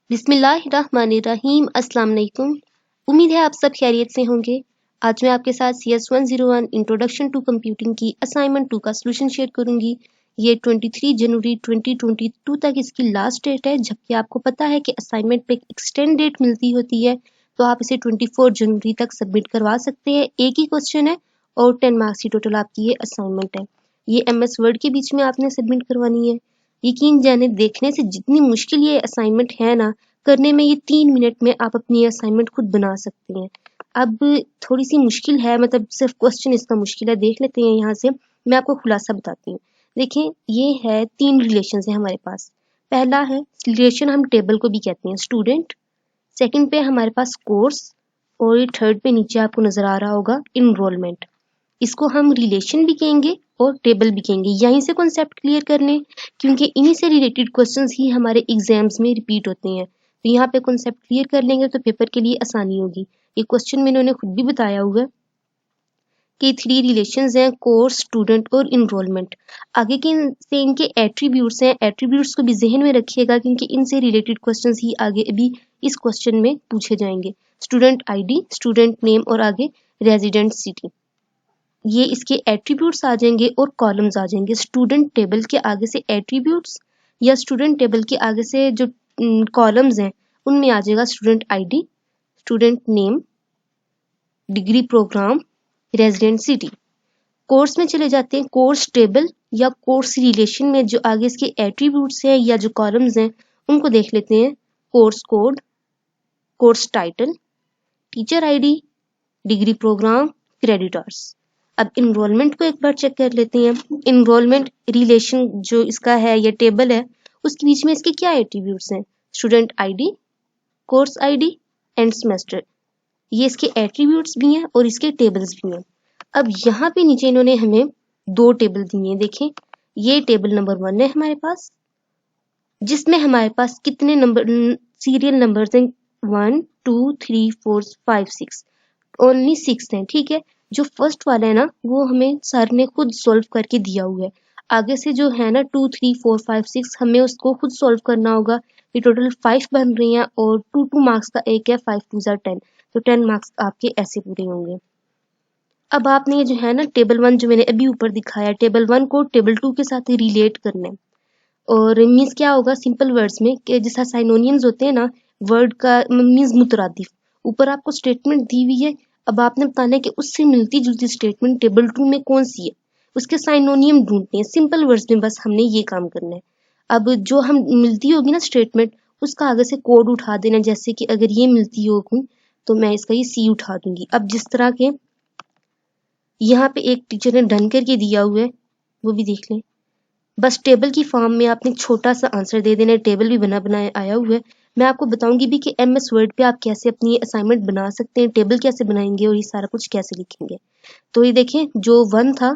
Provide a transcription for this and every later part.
बिस्मिल्लाहिर्रहमानिर्रहीम। अस्सलाम वालेकुम। उम्मीद है आप सब खैरियत से होंगे। आज मैं आपके साथ CS 101 इंट्रोडक्शन टू कंप्यूटिंग की असाइनमेंट 2 का सोल्यूशन शेयर करूंगी। ये 23 जनवरी 2022 तक इसकी लास्ट डेट है, जबकि आपको पता है कि असाइनमेंट पे एक्सटेंड डेट मिलती होती है, तो आप इसे 24 जनवरी तक सबमिट करवा सकते हैं। एक ही क्वेश्चन है और 10 मार्क्स की टोटल आपकी ये असाइनमेंट है। ये MS वर्ड के बीच में आपने सबमिट करवानी है। यकीन जाने देखने से जितनी मुश्किल ये असाइनमेंट है ना, करने में ये 3 मिनट में आप अपनी असाइनमेंट खुद बना सकते हैं। अब थोड़ी सी मुश्किल है, मतलब सिर्फ क्वेश्चन इसका मुश्किल है। देख लेते हैं यहाँ से, मैं आपको खुलासा बताती हूँ। देखें, ये है 3 रिलेशन है हमारे पास। पहला है रिलेशन, हम टेबल को भी कहते हैं स्टूडेंट। सेकंड पे हमारे पास कोर्स, और थर्ड पे नीचे आपको नजर आ रहा होगा इनरोलमेंट। इसको हम रिलेशन भी कहेंगे और टेबल भी कहेंगे। यहीं से कॉन्सेप्ट क्लियर कर लें, क्योंकि इन्हीं से रिलेटेड क्वेश्चंस ही हमारे एग्जाम्स में रिपीट होते हैं। तो यहाँ पे कॉन्सेप्ट क्लियर कर लेंगे तो पेपर के लिए आसानी होगी। ये क्वेश्चन में इन्होंने खुद भी बताया हुआ है कि 3 रिलेशंस हैं, कोर्स, स्टूडेंट और इनरोलमेंट। आगे के से इनके एट्रीब्यूट्स हैं। एट्रीब्यूट्स को भी जहन में रखिएगा, क्योंकि इनसे रिलेटेड क्वेश्चंस ही आगे भी इस क्वेश्चन में पूछे जाएंगे। स्टूडेंट ID, स्टूडेंट नेम और आगे रेजिडेंट सिटी, ये इसके एट्रीब्यूट्स आ जाएंगे और कॉलम्स आ जाएंगे। स्टूडेंट टेबल के आगे से एट्रीब्यूट्स या स्टूडेंट टेबल के आगे से जो कॉलम्स हैं, उनमें आ जाएगा student ID, student name, degree programme, resident city. Course में चले जाते हैं। कोर्स टेबल या कोर्स रिलेशन में जो आगे इसके एट्रीब्यूट्स हैं या जो कॉलम्स हैं, उनको देख लेते हैं। Course code, course title, teacher ID, degree programme, creditors. अब इनरोलमेंट को एक बार चेक कर लेते हैं। इनरोलमेंट रिलेशन जो इसका है या टेबल है, उसके बीच में इसके क्या एट्रीब्यूट्स हैं? Student ID, course ID end semester. ये इसके एट्रीब्यूट्स भी हैं और इसके टेबल्स भी हैं। अब यहाँ पे नीचे इन्होंने हमें 2 टेबल दिए हैं। देखें, ये टेबल नंबर 1 है हमारे पास, जिसमें हमारे पास कितने नंबर सीरियल नंबर्स हैं? 1 2 3 4 5 6, ओनली 6 हैं। ठीक है, जो फर्स्ट वाला है ना, वो हमें सर ने खुद सॉल्व करके दिया हुआ है। आगे से जो है ना 2 3 4 5 6, हमें उसको खुद सॉल्व करना होगा। ये टोटल 5 बन रही हैं और 2 मार्क्स का एक है, 5 2 10, तो 10 मार्क्स आपके ऐसे पूरे होंगे। अब आपने ये जो है ना टेबल 1 जो मैंने अभी ऊपर दिखाया, टेबल 1 को टेबल 2 के साथ रिलेट करना है। और मीन्स क्या होगा सिंपल वर्ड्स में, कि जैसा साइनोनियम्स होते हैं ना, वर्ड का मीन्स मुतरादिफ। ऊपर आपको स्टेटमेंट दी हुई है, अब आपने बताना है कि उससे मिलती जुलती स्टेटमेंट टेबल 2 में कौन सी है, उसके साइनोनियम ढूंढने हैं। सिंपल वर्ड्स में बस हमने ये काम करना है। अब जो हम मिलती होगी ना स्टेटमेंट, उसका आगे से कोड उठा देना। जैसे कि अगर ये मिलती होगी तो मैं इसका ये C उठा दूंगी। अब जिस तरह के यहाँ पे एक टीचर ने डन करके दिया हुआ है, वो भी देख लें। बस टेबल की फॉर्म में आपने छोटा सा आंसर दे देना है। टेबल भी बना बनाया आया हुआ है। मैं आपको बताऊंगी भी कि MS वर्ड पे आप कैसे अपनी असाइनमेंट बना सकते हैं, टेबल कैसे बनाएंगे और ये सारा कुछ कैसे लिखेंगे। तो ये देखें, जो 1 था,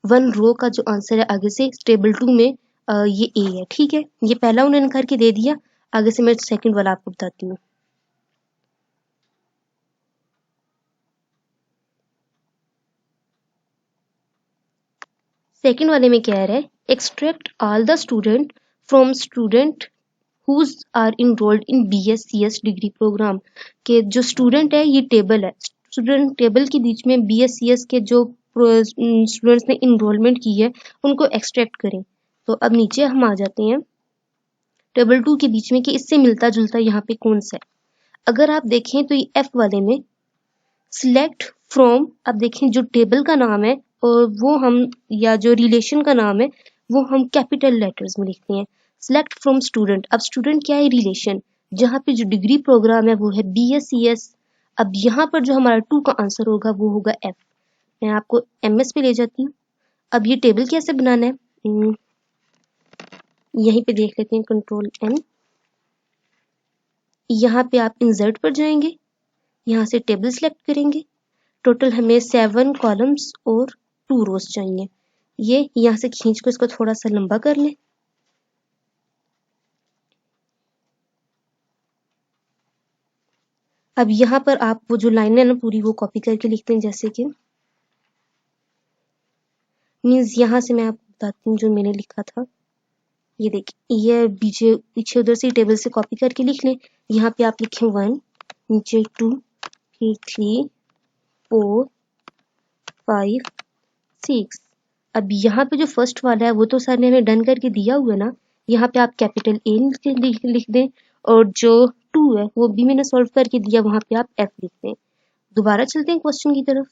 1 रो का जो आंसर है आगे से टेबल 2 में ये A है। ठीक है, ये पहला उन्होंने करके दे दिया। आगे से मैं सेकंड वाला आपको बताती हूँ। सेकंड वाले में क्या है, extract all the student from student whose are enrolled in BScs degree programme. के जो स्टूडेंट है, ये टेबल है। स्टूडेंट टेबल के बीच में BScs के जो स्टूडेंट्स ने इनरोलमेंट की है, उनको एक्सट्रैक्ट करें। तो अब नीचे हम आ जाते हैं टेबल 2 के बीच में कि इससे मिलता जुलता यहाँ पे कौन सा है। अगर आप देखें तो ये F वाले में सिलेक्ट फ्रॉम, अब देखें जो टेबल का नाम है और वो हम, या जो रिलेशन का नाम है, वो हम कैपिटल लेटर्स में लिखते हैं। सिलेक्ट फ्रॉम स्टूडेंट, अब स्टूडेंट क्या है? रिलेशन। जहाँ पे जो डिग्री प्रोग्राम है वो है BScs। अब यहाँ पर जो हमारा 2 का आंसर होगा वो होगा F। मैं आपको MS पे ले जाती हूँ। अब ये टेबल कैसे बनाना है, यहीं पे देख लेते हैं। कंट्रोल N, यहाँ पे आप इंसर्ट पर जाएंगे, यहाँ से टेबल सेलेक्ट करेंगे। टोटल हमें 7 कॉलम्स और 2 रोज चाहिए। ये यहाँ से खींच को इसको थोड़ा सा लंबा कर लें। अब यहाँ पर आप वो जो लाइन है ना पूरी, वो कॉपी करके लिखते हैं। जैसे कि मीन्स यहाँ से मैं आपको बताती हूँ जो मैंने लिखा था। ये देखिए, ये पीछे पीछे उधर से टेबल से कॉपी करके लिख लें। यहाँ पे आप लिखें 1, नीचे 2, फिर 3, 4, 5, 6। अब यहाँ पे जो फर्स्ट वाला है वो तो सर ने हमें डन करके दिया हुआ है ना, यहाँ पे आप कैपिटल ए लिख दें, और जो 2 है वो भी मैंने सॉल्व करके दिया, वहां पे आप एफ लिख दें। दोबारा चलते हैं क्वेश्चन की तरफ।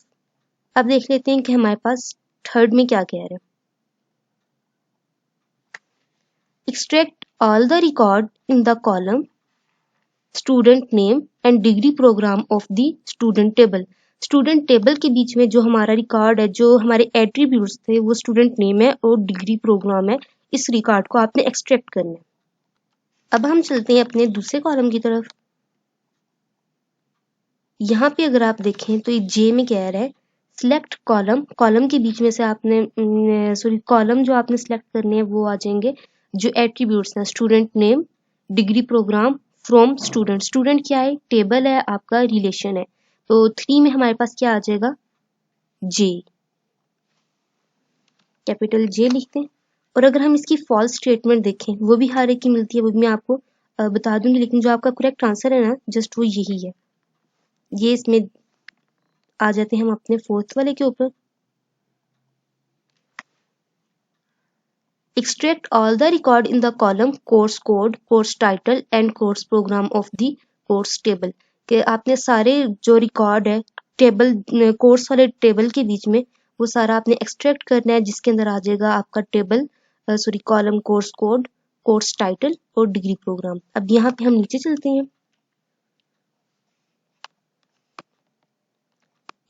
अब देख लेते हैं कि हमारे पास थर्ड में क्या कह रहा है। Extract all the record in the column student name and degree programme of the student table. Student table के बीच में जो हमारा रिकॉर्ड है, जो हमारे एट्रीब्यूट्स थे, वो स्टूडेंट नेम है और डिग्री प्रोग्राम है। इस रिकॉर्ड को आपने एक्सट्रैक्ट करना है। अब हम चलते हैं अपने दूसरे कॉलम की तरफ। यहाँ पे अगर आप देखें तो ये जे में कह रहा है सिलेक्ट कॉलम। कॉलम के बीच में से आपने कॉलम जो आपने सिलेक्ट करने हैं वो आ जाएंगे जो एट्रीब्यूट्स हैं, student name, degree programme, from student. Student क्या है? टेबल है, आपका रिलेशन है। तो 3 में हमारे पास क्या आ जाएगा? जे, कैपिटल जे लिखते हैं। और अगर हम इसकी फॉल्स स्टेटमेंट देखें, वो भी हर एक की मिलती है, वो भी मैं आपको बता दूंगी, लेकिन जो आपका करेक्ट आंसर है ना, जस्ट वो यही है। ये इसमें आ जाते हैं हम अपने फोर्थ वाले के ऊपर। Extract all the record in the column course code, course title and course program of the course table। कि आपने सारे जो रिकॉर्ड है टेबल कोर्स वाले टेबल के बीच में, वो सारा आपने एक्सट्रैक्ट करना है, जिसके अंदर आ जाएगा आपका table column, course code, course title और डिग्री प्रोग्राम। अब यहाँ पे हम नीचे चलते हैं।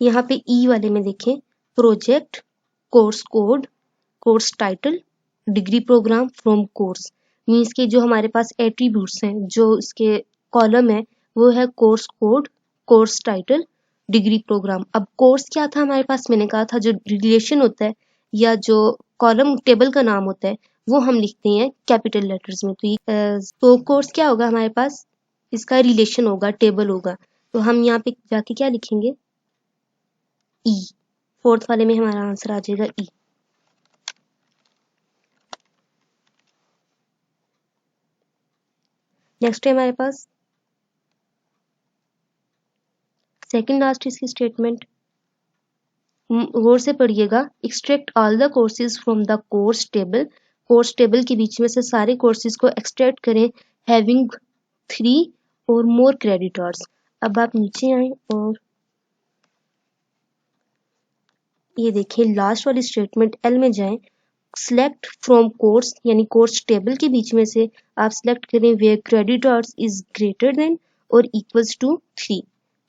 यहाँ पे ई वाले में देखें project, course code, course title, degree programme, from course. Means के जो हमारे पास एट्रीब्यूट्स हैं, जो इसके कॉलम है, वो है course code, course title, degree programme. अब कोर्स क्या था हमारे पास? मैंने कहा था जो रिलेशन होता है या जो कॉलम टेबल का नाम होता है वो हम लिखते हैं कैपिटल लेटर्स में। तो कोर्स क्या होगा हमारे पास? इसका रिलेशन होगा, टेबल होगा। तो हम यहाँ पे जाके क्या लिखेंगे? ई। फोर्थ वाले में हमारा आंसर आ जाएगा ई। नेक्स्ट है हमारे पास सेकंड लास्ट इसकी स्टेटमेंट, गौर से पढ़िएगा। Extract all the courses from the course table. Course table के बीच में से सारे कोर्सेज को एक्सट्रैक्ट करें, हैविंग 3 और मोर क्रेडिटर्स। अब आप नीचे आए और ये देखिए लास्ट वाली स्टेटमेंट एल में जाएं। सिलेक्ट फ्रॉम कोर्स, यानी कोर्स टेबल के बीच में से आप सिलेक्ट करें where creditors is greater than और इक्वल्स टू 3।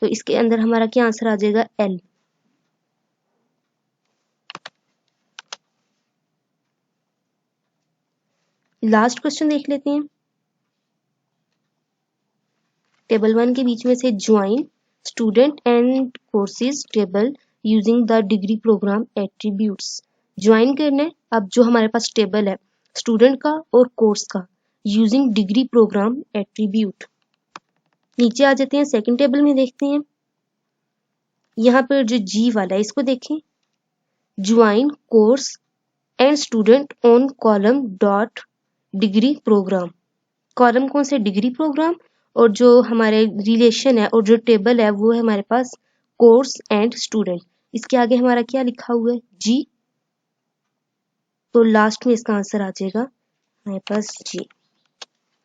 तो इसके अंदर हमारा क्या आंसर आ जाएगा? एल। लास्ट क्वेश्चन देख लेते हैं। टेबल 1 के बीच में से join student and courses table using the degree programme attributes. Join करना है अब जो हमारे पास टेबल है स्टूडेंट का और कोर्स का, यूजिंग डिग्री प्रोग्राम एट्रीब्यूट। नीचे आ जाते हैं, सेकंड टेबल में देखते हैं। यहाँ पर जो जी वाला है इसको देखें, join course and student on column dot degree programme. Column कौन से? Degree programme. और जो हमारे रिलेशन है और जो टेबल है वो है हमारे पास कोर्स एंड स्टूडेंट। इसके आगे हमारा क्या लिखा हुआ है? जी। तो लास्ट में इसका आंसर आ जाएगा हमारे पास जी।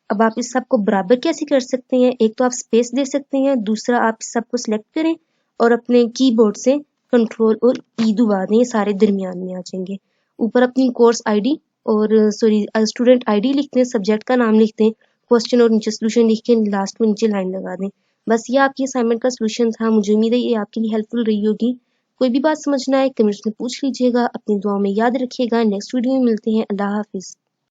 अब आप इस सबको बराबर कैसे कर सकते हैं? एक तो आप स्पेस दे सकते हैं, दूसरा आप इस सबको सिलेक्ट करें और अपने कीबोर्ड से कंट्रोल और ई दबा दें, सारे दरमियान में आ जाएंगे। ऊपर अपनी कोर्स आईडी और स्टूडेंट आईडी लिखते हैं, सब्जेक्ट का नाम लिखते हैं, क्वेश्चन और नीचे सोल्यूशन लिख के लास्ट में नीचे लाइन लगा दें। बस ये आपकी असाइनमेंट का सोल्यूशन था। मुझे उम्मीद है ये आपके लिए हेल्पफुल रही होगी। कोई भी बात समझना है कमेंट्स में पूछ लीजिएगा। अपनी दुआओं में याद रखिएगा। नेक्स्ट वीडियो में मिलते हैं। अल्लाह हाफिज।